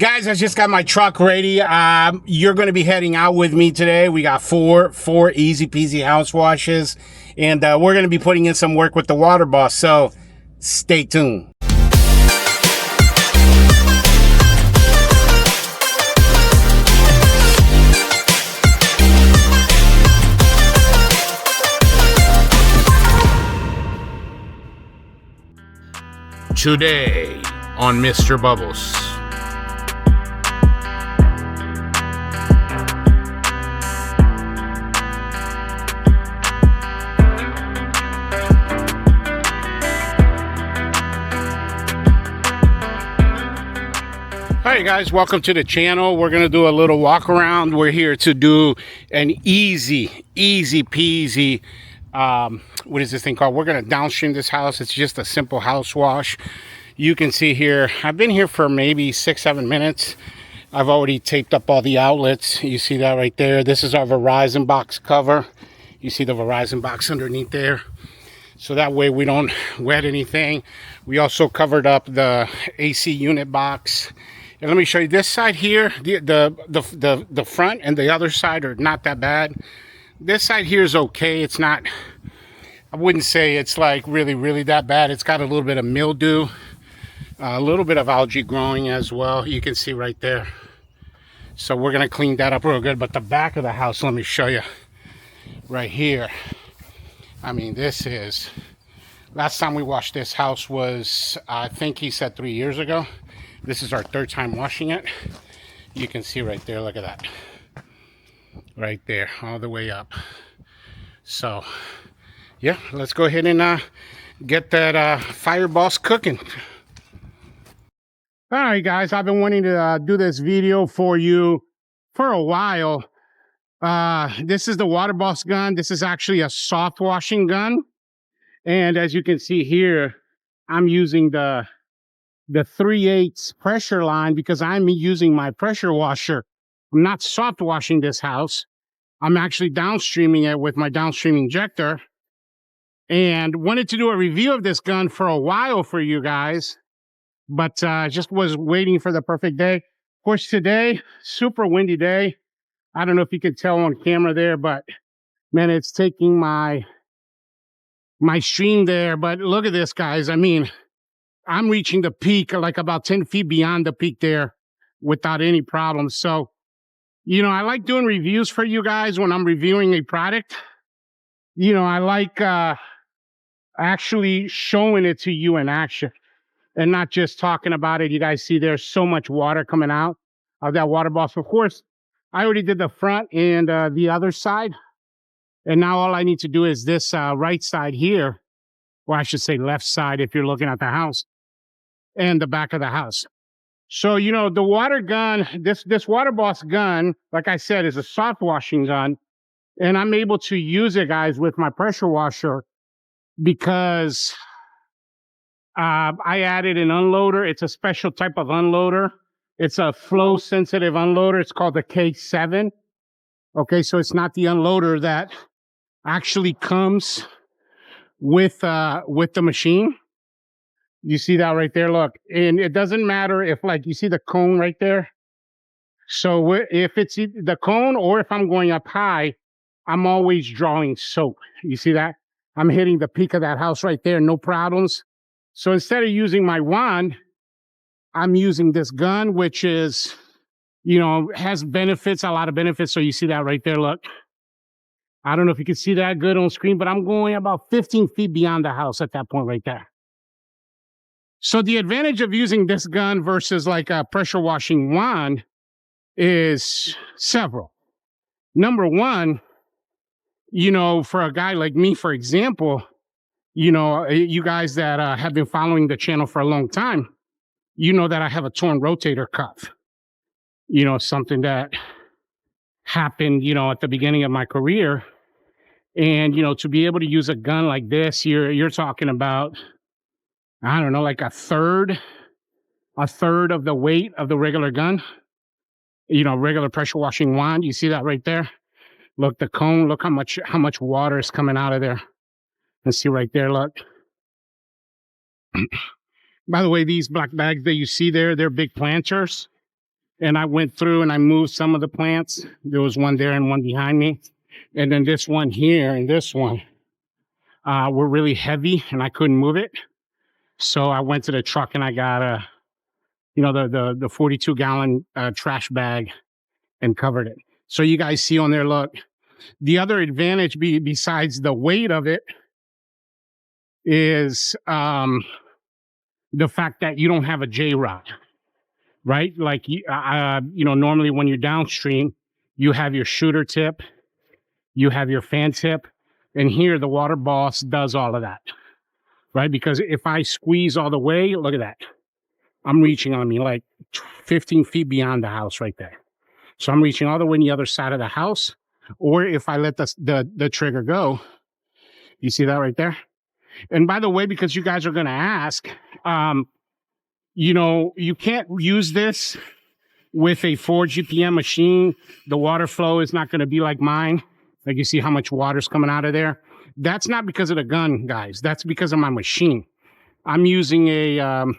Guys, I just got my truck ready. You're going to be heading out with me today. We got four easy peasy house washes, and we're going to be putting in some work with the water boss. So stay tuned. Today on Mr. Bubbles. Hey guys, welcome to the channel. We're gonna do a little walk around. We're here to do an easy peasy what is this thing called? We're gonna downstream this house. It's just a simple house wash. You can see here, I've been here for maybe 6-7 minutes. I've already taped up all the outlets. You see that right there. This is our Verizon box cover. You see the Verizon box underneath there, so that way we don't wet anything. We also covered up the AC unit box. And let me show you this side here. The front and the other side are not that bad. This side here is okay. It's not, I wouldn't say it's like really that bad. It's got a little bit of mildew, a little bit of algae growing as well. You can see right there. So we're gonna clean that up real good. But the back of the house, let me show you right here. I mean, this is, last time we washed this house was, I think he said 3 years ago. This is our third time washing it. You can see right there, look at that. Right there, all the way up. So, yeah, let's go ahead and get that fire boss cooking. All right, guys, I've been wanting to do this video for you for a while. This is the water boss gun. This is actually a soft washing gun. And as you can see here, I'm using the 3/8 pressure line because I'm using my pressure washer. I'm not soft washing this house. I'm actually downstreaming it with my downstream injector. And wanted to do a review of this gun for a while for you guys, but just was waiting for the perfect day. Of course, today, super windy day. I don't know if you could tell on camera there, but man, it's taking my stream there. But look at this, guys. I mean, I'm reaching the peak like about 10 feet beyond the peak there without any problems. So, you know, I like doing reviews for you guys when I'm reviewing a product. You know, I like actually showing it to you in action and not just talking about it. You guys see there's so much water coming out of that water boss. Of course, I already did the front and the other side. And now all I need to do is this right side here, or I should say left side if you're looking at the house, and the back of the house. So, you know, the water gun, this water boss gun, like I said, is a soft washing gun. And I'm able to use it, guys, with my pressure washer because I added an unloader. It's a special type of unloader. It's a flow sensitive unloader. It's called the K7. Okay, so it's not the unloader that actually comes with the machine. You see that right there, look. And it doesn't matter if, like, you see the cone right there. So if it's the cone or if I'm going up high, I'm always drawing soap. You see that? I'm hitting the peak of that house right there, no problems. So instead of using my wand, I'm using this gun, which is, you know, has benefits, a lot of benefits. So you see that right there, look. I don't know if you can see that good on screen, but I'm going about 15 feet beyond the house at that point right there. So the advantage of using this gun versus like a pressure washing wand is several. Number one, you know, for a guy like me, for example, you know, you guys that have been following the channel for a long time, you know that I have a torn rotator cuff. You know, something that happened, you know, at the beginning of my career. And, you know, to be able to use a gun like this, you're talking about, I don't know, like a third of the weight of the regular gun, you know, regular pressure washing wand. You see that right there? Look, the cone, look how much water is coming out of there. And see right there, look. By the way, these black bags that you see there, they're big planters. And I went through and I moved some of the plants. There was one there and one behind me. And then this one here and this one were really heavy and I couldn't move it. So I went to the truck and I got the 42-gallon trash bag and covered it. So you guys see on there, look, the other advantage besides the weight of it is the fact that you don't have a J rod, right? Like, normally when you're downstream, you have your shooter tip, you have your fan tip, and here the water boss does all of that, right? Because if I squeeze all the way, look at that. I'm reaching on me like 15 feet beyond the house right there. So I'm reaching all the way on the other side of the house. Or if I let the trigger go, you see that right there? And by the way, because you guys are going to ask, you can't use this with a 4 GPM machine. The water flow is not going to be like mine. Like you see how much water's coming out of there. That's not because of the gun, guys. That's because of my machine. I'm using a 8.5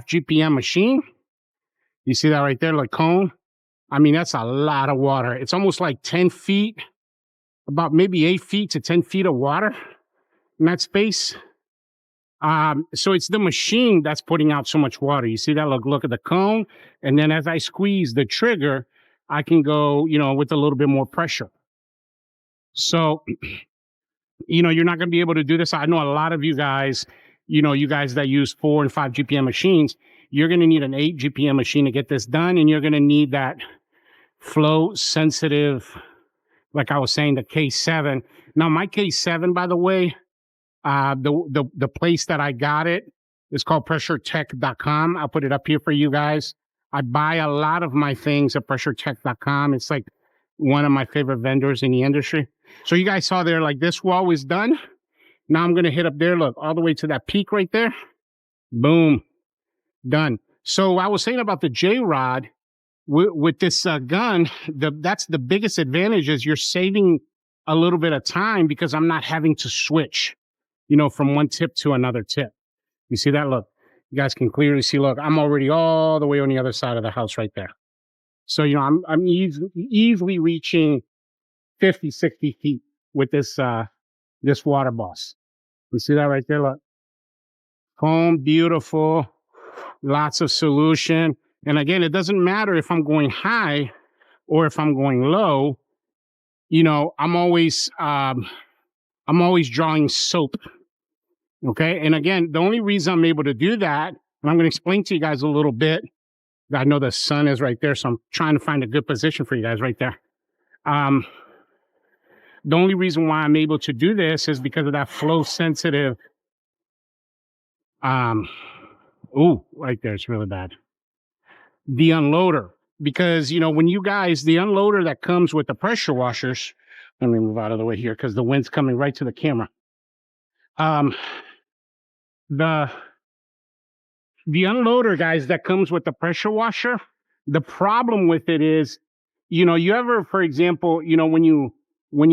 GPM machine. You see that right there, like cone? I mean, that's a lot of water. It's almost like 10 feet, about maybe 8 feet to 10 feet of water in that space. So it's the machine that's putting out so much water. You see that? Look at the cone. And then as I squeeze the trigger, I can go, with a little bit more pressure. So, you're not going to be able to do this. I know a lot of you guys, you guys that use 4 and 5 GPM machines, you're going to need an 8 GPM machine to get this done. And you're going to need that flow sensitive, like I was saying, the K7. Now, my K7, by the way, the place that I got it is called pressuretech.com. I'll put it up here for you guys. I buy a lot of my things at pressuretech.com. It's like one of my favorite vendors in the industry. So you guys saw there, like this wall is done. Now I'm going to hit up there, look, all the way to that peak right there. Boom. Done. So I was saying about the J-Rod, with this gun, that's the biggest advantage is you're saving a little bit of time because I'm not having to switch, from one tip to another tip. You see that? Look, you guys can clearly see, look, I'm already all the way on the other side of the house right there. So, I'm easily reaching 50, 60 feet with this water boss. You see that right there? Look, foam, beautiful, lots of solution. And again, it doesn't matter if I'm going high or if I'm going low. I'm always drawing soap. Okay. And again, the only reason I'm able to do that, and I'm going to explain to you guys a little bit. I know the sun is right there, so I'm trying to find a good position for you guys right there. The only reason why I'm able to do this is because of that flow sensitive. Right there, it's really bad. The unloader, because, when you guys, the unloader that comes with the pressure washers, let me move out of the way here because the wind's coming right to the camera. The unloader, guys, that comes with the pressure washer, the problem with it is, you ever, for example, when you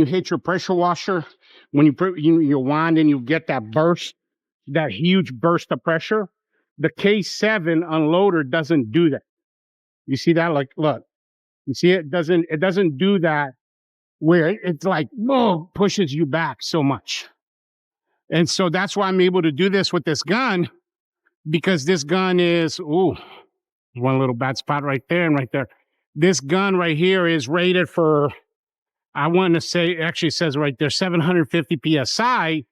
hit your pressure washer, when you put your wand and you get that burst, that huge burst of pressure, the K7 unloader doesn't do that. You see that? Like, look, you see it doesn't do that where it's like, whoa, pushes you back so much. And so that's why I'm able to do this with this gun, because this gun is, one little bad spot right there and right there. This gun right here is rated for, I want to say, it actually says right there, 750 PSI.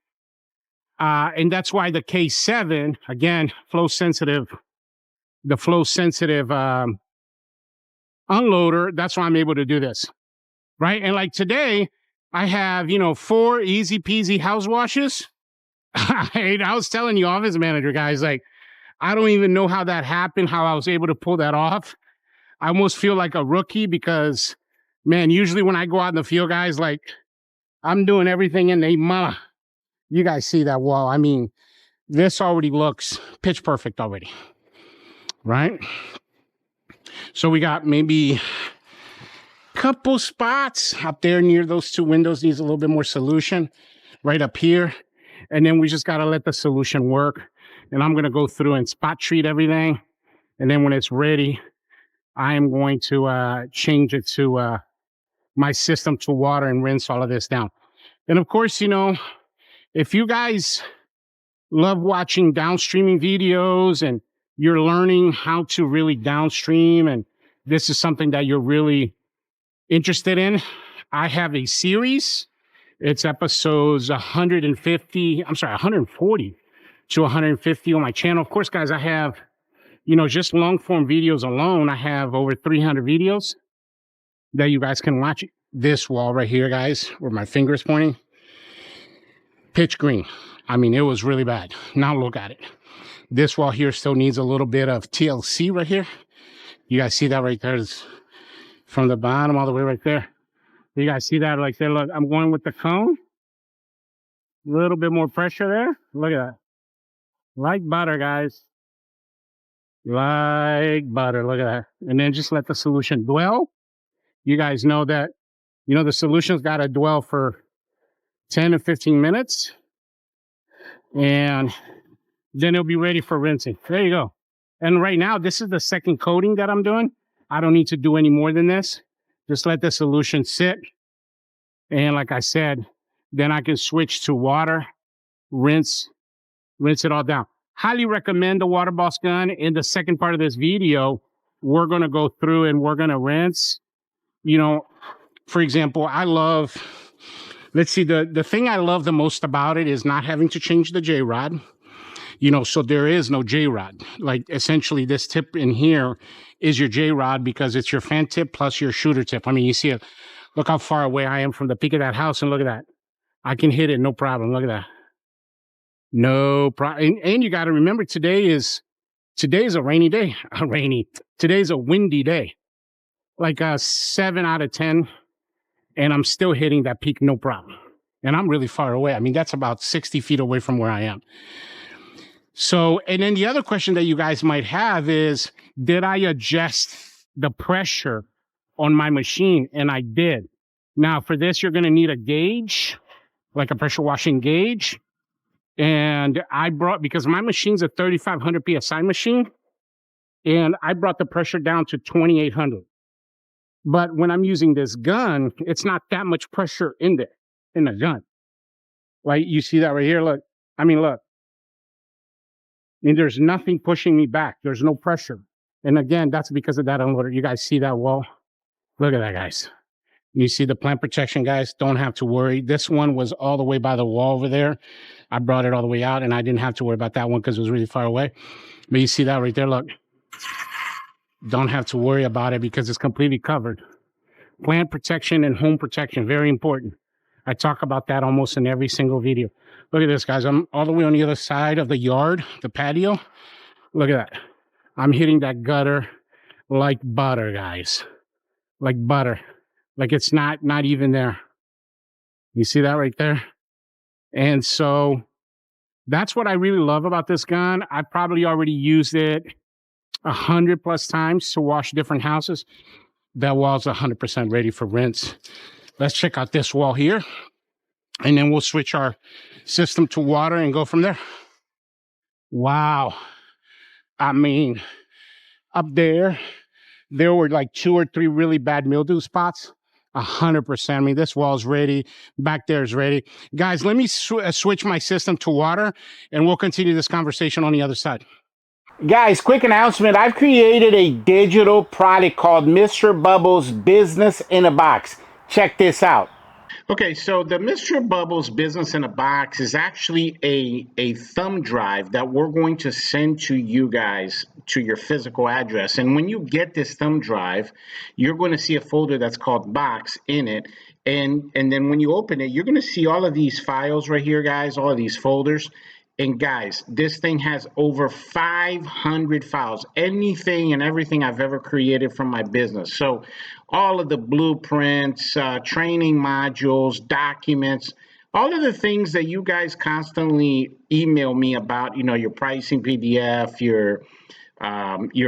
And that's why the K7, again, the flow sensitive unloader, that's why I'm able to do this, right? And like today, I have, 4 easy peasy house washes. I was telling the office manager, guys, like, I don't even know how that happened, how I was able to pull that off. I almost feel like a rookie because, man, usually when I go out in the field, guys, like, I'm doing everything in the mama. You guys see that wall. I mean, this already looks pitch perfect already, right? So we got maybe a couple spots up there near those 2 windows. Needs a little bit more solution right up here. And then we just got to let the solution work. And I'm going to go through and spot treat everything. And then when it's ready, I am going to change it to my system to water and rinse all of this down. And of course, you know, if you guys love watching downstreaming videos and you're learning how to really downstream, and this is something that you're really interested in, I have a series. It's episodes 140 to 150 on my channel. Of course, guys, I have, you know, just long form videos alone, I have over 300 videos that you guys can watch. This wall right here, guys, where my finger is pointing, pitch green. I mean, it was really bad. Now look at it. This wall here still needs a little bit of TLC right here. You guys see that right there? It's from the bottom all the way right there. You guys see that right there? Look, I'm going with the cone. A little bit more pressure there. Look at that. Like butter, guys. Like butter. Look at that. And then just let the solution dwell. You guys know that, you know, the solution's got to dwell for 10 to 15 minutes. And then it'll be ready for rinsing. There you go. And right now, this is the second coating that I'm doing. I don't need to do any more than this. Just let the solution sit. And like I said, then I can switch to water, rinse it all down. Highly recommend the water boss gun. In the second part of this video, we're going to go through and we're going to rinse. You know, for example, I love, let's see, the thing I love the most about it is not having to change the J-rod. You know, so there is no J-rod. Like essentially this tip in here is your J-rod because it's your fan tip plus your shooter tip. I mean, you see it. Look how far away I am from the peak of that house, and look at that. I can hit it, no problem. Look at that. No problem. And you got to remember, today's a rainy day. Today's a windy day. Like a 7 out of 10, and I'm still hitting that peak, no problem. And I'm really far away. I mean, that's about 60 feet away from where I am. So, and then the other question that you guys might have is, did I adjust the pressure on my machine? And I did. Now, for this, you're going to need a gauge, like a pressure washing gauge. And I brought, because my machine's a 3,500 PSI machine, and I brought the pressure down to 2,800. But when I'm using this gun, it's not that much pressure in there, in the gun. Like, you see that right here? Look, I mean, look. And there's nothing pushing me back. There's no pressure. And again, that's because of that unloader. You guys see that wall? Look at that, guys. You see the plant protection, guys? Don't have to worry. This one was all the way by the wall over there. I brought it all the way out, and I didn't have to worry about that one because it was really far away. But you see that right there? Look. Don't have to worry about it because it's completely covered. Plant protection and home protection, very important. I talk about that almost in every single video. Look at this, guys. I'm all the way on the other side of the yard, the patio. Look at that. I'm hitting that gutter like butter, guys. Like butter. Like it's not even there. You see that right there? And so that's what I really love about this gun. I probably already used it 100+ times to wash different houses. That wall's 100% ready for rinse. Let's check out this wall here, and then we'll switch our system to water and go from there. Wow. I mean, up there were like 2 or 3 really bad mildew spots. 100%. I mean, this wall's ready. Back there is ready. Guys, let me switch my system to water, and we'll continue this conversation on the other side. Guys, quick announcement. I've created a digital product called Mr. Bubbles Business in a Box. Check this out. Okay, so the Mr. Bubbles Business in a Box is actually a thumb drive that we're going to send to you guys to your physical address. And when you get this thumb drive, you're going to see a folder that's called Box in it. And then when you open it, you're going to see all of these files right here, guys, all of these folders. And guys, this thing has over 500 files, anything and everything I've ever created from my business. So all of the blueprints, training modules, documents, all of the things that you guys constantly email me about, you know, your pricing PDF, your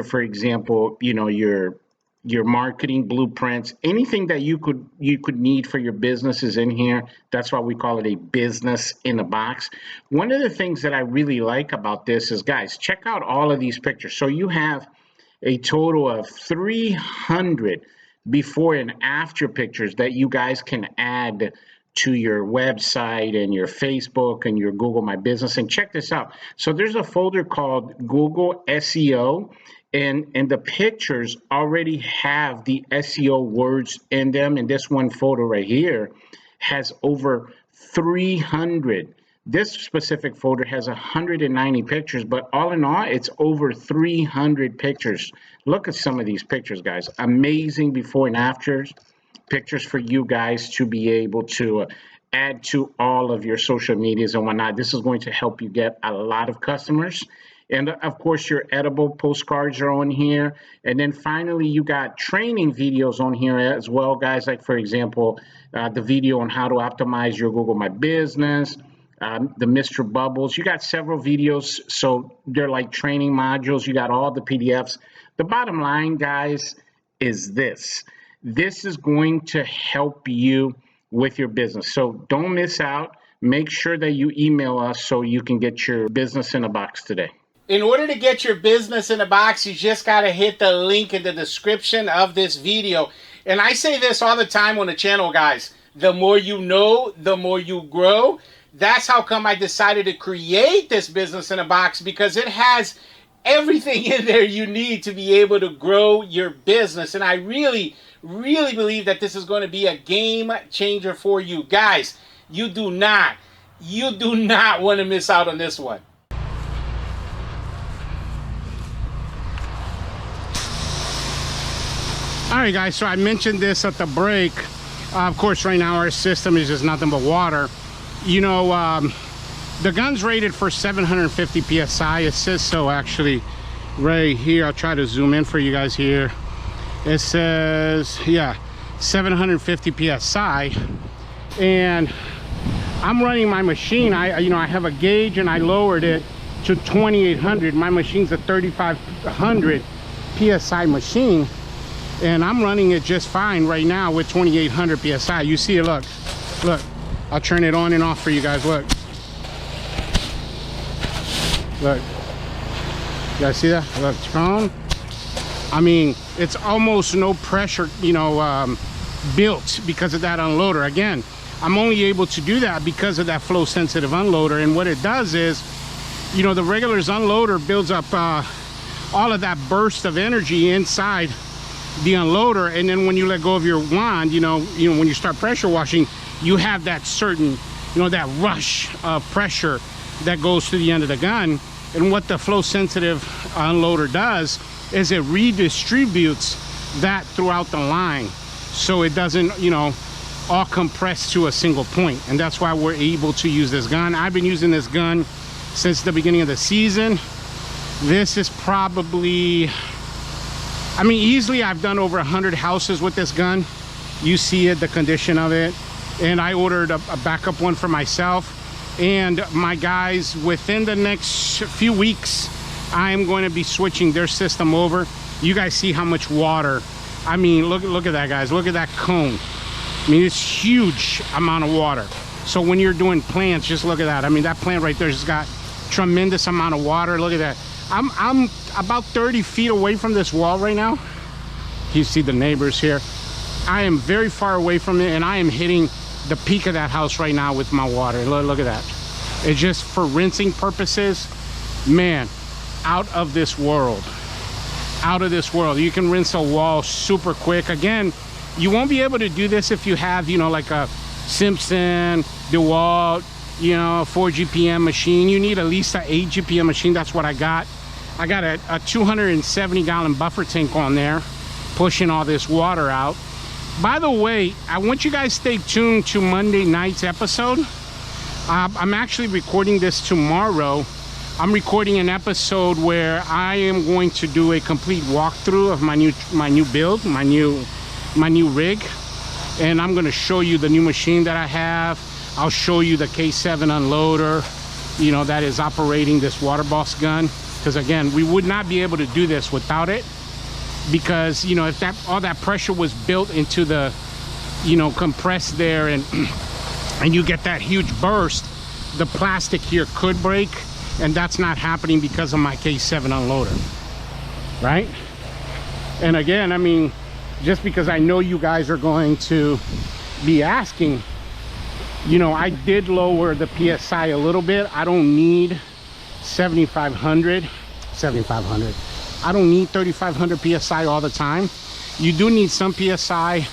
for example, you know, your marketing blueprints, anything that you could need for your business is in here. That's why we call it a business in a box. One of the things that I really like about this is, guys, check out all of these pictures. So you have a total of 300 before and after pictures that you guys can add to your website and your Facebook and your Google My Business. And check this out. So there's a folder called Google SEO, and the pictures already have the SEO words in them. And this one photo right here has over 300. This specific folder has 190 pictures, but all in all, it's over 300 pictures. Look at some of these pictures, guys. Amazing before and afters pictures for you guys to be able to add to all of your social medias and whatnot. This is going to help you get a lot of customers. And of course, your edible postcards are on here. And then finally, you got training videos on here as well, guys. Like, for example, the video on how to optimize your Google My Business, the Mr. Bubbles. You got several videos, so they're like training modules. You got all the PDFs. The bottom line, guys, is this. This is going to help you with your business. So don't miss out. Make sure that you email us so you can get your business in a box today. In order to get your business in a box, you just got to hit the link in the description of this video. And I say this all the time on the channel, guys. The more you know, the more you grow. That's how come I decided to create this business in a box, because it has everything in there you need to be able to grow your business. And I really believe that this is going to be a game changer for you. Guys, you do not want to miss out on this one. All right, guys, so I mentioned this at the break. Of course, right now our system is just nothing but water. You know, the gun's rated for 750 PSI. It says so actually right here. I'll try to zoom in for you guys here. It says, yeah, 750 PSI. And I'm running my machine. I have a gauge and I lowered it to 2800. My machine's a 3500 PSI machine. And I'm running it just fine right now with 2800 PSI. You see it, look. I'll turn it on and off for you guys, look. Look. You guys see that? Look, turn. I mean, it's almost no pressure, built because of that unloader. Again, I'm only able to do that because of that flow sensitive unloader. And what it does is, the regular's unloader builds up all of that burst of energy inside the unloader, and then when you let go of your wand, when you start pressure washing, you have that certain, that rush of pressure that goes to the end of the gun. And what the flow sensitive unloader does is it redistributes that throughout the line, so it doesn't, all compress to a single point. And that's why we're able to use this gun. I've been using this gun since the beginning of the season. This is probably, easily I've done over 100 houses with this gun. You see it, the condition of it. And I ordered a backup one for myself. And my guys, within the next few weeks, I am going to be switching their system over. You guys see how much water. Look at that, guys. Look at that cone. It's huge amount of water. So when you're doing plants, just look at that. That plant right there has got tremendous amount of water. Look at that. I'm about 30 feet away from this wall right now. You see the neighbors here. I am very far away from it, and I am hitting the peak of that house right now with my water. Look at that. It's just for rinsing purposes. Man, out of this world. Out of this world. You can rinse a wall super quick. Again, you won't be able to do this if you have, like a Simpson, DeWalt, 4 GPM machine. You need at least an 8 GPM machine. That's what I got. I got a 270 gallon buffer tank on there, pushing all this water out. By the way, I want you guys to stay tuned to Monday night's episode. I'm actually recording this tomorrow. I'm recording an episode where I am going to do a complete walkthrough of my new build, my new rig, and I'm going to show you the new machine that I have. I'll show you the K7 unloader, that is operating this water boss gun. Because again, we would not be able to do this without it, because if all that pressure was built into the compressed there, and you get that huge burst, the plastic here could break, and that's not happening because of my K7 unloader, right? And again, I mean, just because I know you guys are going to be asking, you know, I did lower the PSI a little bit. I don't need 7,500. I don't need 3,500 PSI all the time. You do need some PSI,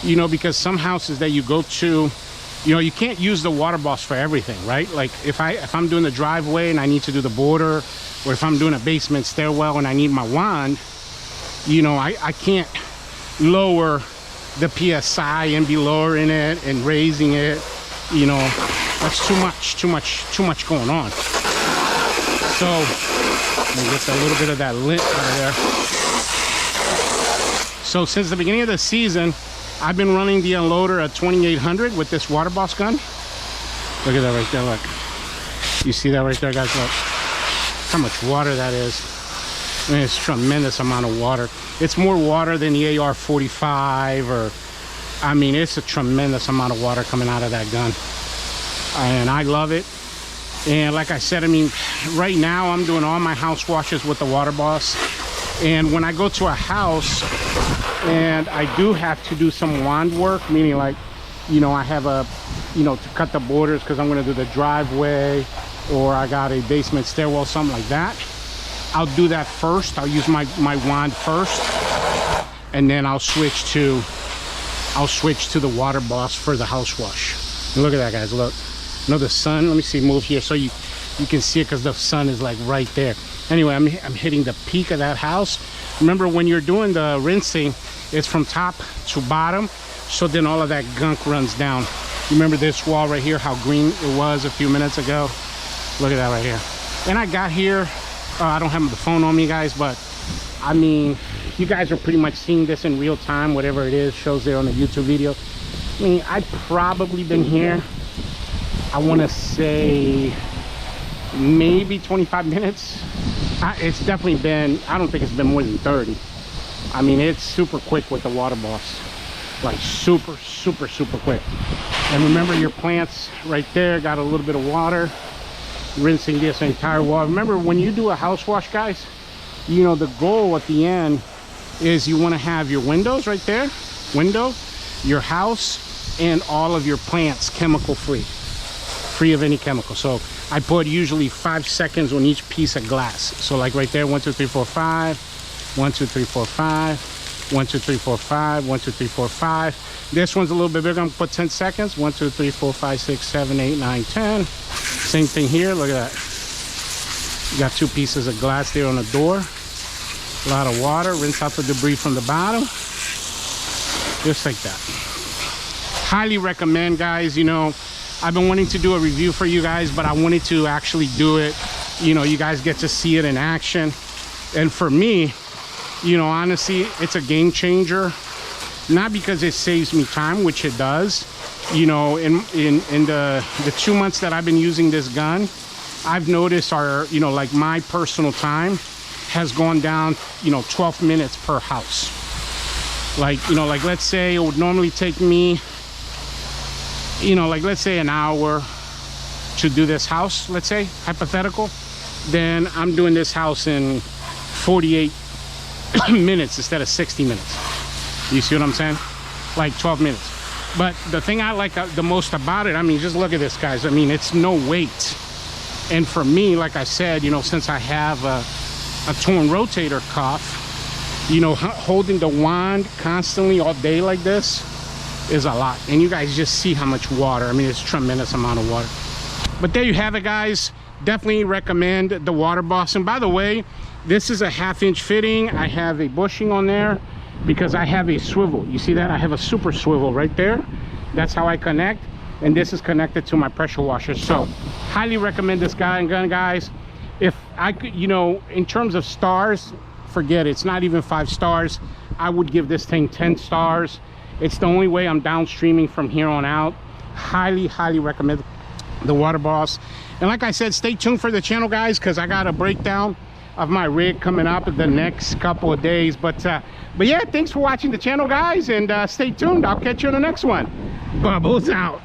you know, because some houses that you go to, you know, you can't use the water boss for everything, right? Like if I'm doing the driveway and I need to do the border, or if I'm doing a basement stairwell and I need my wand, you know, I can't lower the PSI and be lowering it and raising it. You know, that's too much going on. So let me get a little bit of that lint out of there. So since the beginning of the season, I've been running the unloader at 2800 with this water boss gun. Look at that right there, look. You see that right there, guys? Look how much water that is. I mean, it's a tremendous amount of water. It's more water than the AR-45, or, I mean, it's a tremendous amount of water coming out of that gun. And I love it. And like I said, I mean, right now I'm doing all my house washes with the water boss. And when I go to a house and I do have to do some wand work, meaning like, you know, I have a, you know, to cut the borders because I'm going to do the driveway, or I got a basement stairwell, something like that, I'll do that first. I'll use my wand first, and then I'll switch to the water boss for the house wash. And look at that, guys. Look, you know the sun. Let me see, move here so you can see it, because the sun is like right there. Anyway, I'm hitting the peak of that house. Remember, when you're doing the rinsing, it's from top to bottom, so then all of that gunk runs down. Remember this wall right here, how green it was a few minutes ago? Look at that right here. And I got here, I don't have the phone on me, guys, but I mean, you guys are pretty much seeing this in real time, whatever it is, shows there on the YouTube video. I mean, I've probably been here, I want to say maybe 25 minutes. It's definitely been, I don't think it's been more than 30. I mean, it's super quick with the water boss, like super quick. And remember, your plants right there got a little bit of water, rinsing this entire wall. Remember, when you do a house wash, guys, you know, the goal at the end is you want to have your windows right there, your house, and all of your plants chemical free of any chemical. So I put usually 5 seconds on each piece of glass. So like right there, 1 2 3 4 5, 1 2 3 4 5, 1 2 3 4 5, 1 2 3 4 5. This one's a little bit bigger. I'm gonna put 10 seconds. 1 2 3 4 5 6 7 8 9 10. Same thing here. Look at that. You got 2 pieces of glass there on the door. A lot of water. Rinse out the debris from the bottom, just like that. Highly recommend, guys. You know, I've been wanting to do a review for you guys, but I wanted to actually do it. You know, you guys get to see it in action. And for me, you know, honestly, it's a game changer. Not because it saves me time, which it does. You know, in the 2 months that I've been using this gun, I've noticed you know, like my personal time has gone down, you know, 12 minutes per house. Like, you know, like let's say it would normally take me, you know, like let's say an hour to do this house, let's say, hypothetical, then I'm doing this house in 48 minutes instead of 60 minutes. You see what I'm saying? Like 12 minutes. But the thing I like the most about it, I mean, just look at this, guys. I mean, it's no weight. And for me, like I said, you know, since I have a torn rotator cuff, you know, holding the wand constantly all day like this is a lot. And you guys just see how much water. I mean, it's a tremendous amount of water. But there you have it, guys. Definitely recommend the water boss. And by the way, this is a 1/2 inch fitting. I have a bushing on there because I have a swivel. You see that? I have a super swivel right there. That's how I connect. And this is connected to my pressure washer. So highly recommend this gun, guys. If I could, you know, in terms of stars, forget it. It's not even 5 stars. I would give this thing 10 stars. It's the only way I'm downstreaming from here on out. Highly recommend the water boss. And like I said, stay tuned for the channel, guys, because I got a breakdown of my rig coming up in the next couple of days. But yeah, thanks for watching the channel, guys, and stay tuned. I'll catch you on the next one. Bubbles out.